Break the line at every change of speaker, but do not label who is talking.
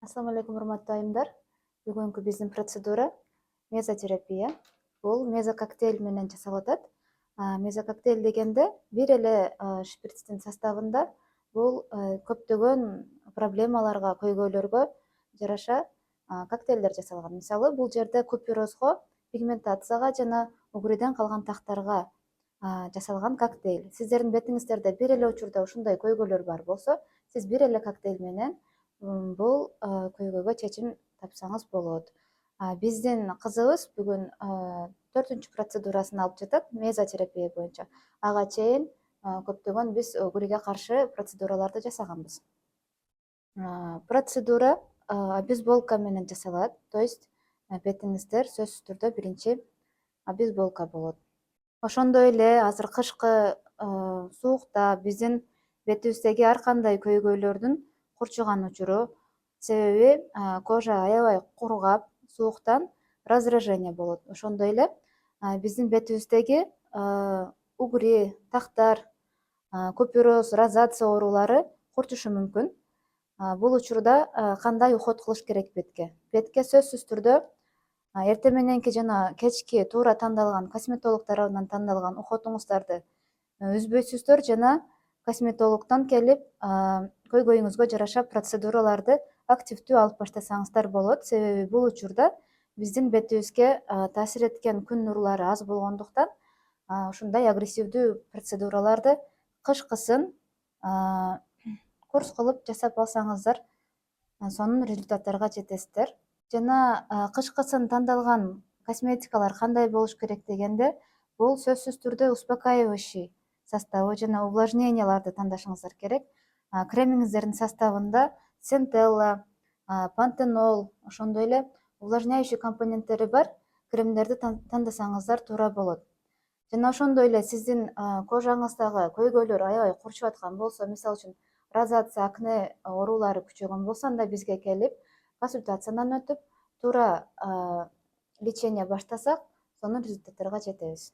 Assalamu alaikum урматтуу айымдар. Бүгүнкү биздин процедура мезотерапия. Бул мезококтейль менен жасалып атат. Мезококтейль дегенде бир эле шприцтин составында бул көптөгөн проблемаларга, көйгөйлөргө жараша коктейльдер жасалган. Мисалы, бул жерде куперозго, пигментацияга жана угриден калган тактарга жасалган коктейль. Сиздердин бетиңиздерде бир эле учурда ушундай көйгөйлөр бар болсо, сиз бир эле коктейль менен бул көйгөйгө чечим тапсаңыз болот. Биздин кызыбыз бүгүн 4-үнчү процедурасын алып жатат мезотерапия боюнча. Ага чейин көптөгөн биз угриге каршы процедураларды жасаганбыз. Процедура обезболка менен жасалат, то есть бетиңиздер сөзсүз түрдө биринчи обезболка болот. Ошондой эле азыр кышкы суукта биздин бетибиздеги ар кандай көйгөйлөрдүн курчуган учуру, себеби кожа аябай кургап, сууктан раздражение болот. Ошондой эле биздин бетибиздеги угри, тактар, купероз, розация оорулары курчушу мүмкүн. Бул учурда кандай уход кылыш керек бетке? Бетке сөзсүз түрдө эртең мененки жана кечки туура тандалган косметолог тарабынан тандалган уходуңуздарды үзбөйсүздөр жана косметологдон келип көйгөйүңүзгө жараша процедураларды активдүү алып баштасаңыздар болот. Себеби бул учурда биздин бетибизге таасир эткен күн нурлары аз болгондуктан ушундай агрессивдүү процедураларды кышкысын курс кылып жасап алсаңыздар, сонун результаттарга жетесиздер. Жана кышкысын тандалган косметикалар кандай болуш керек дегенде, бул сөзсүз түрдө успокаивающий составы жана увлажненияларды тандашыңыздар керек. Кремиңиздердин составында центелла, пантенол, ошондой эле увлажняющий компоненттери бар кремдерди тандасаңыздар туура болот. Жана ошондой эле сиздин кожаңыздагы көйгөйлөр аябай курчуп аткан болсо, мисалы үчүн розация, акне оорулары күчөгөн болсо, анда бизге келип консультациядан өтүп, туура лечение баштасак, сонун результаттарга жетебиз.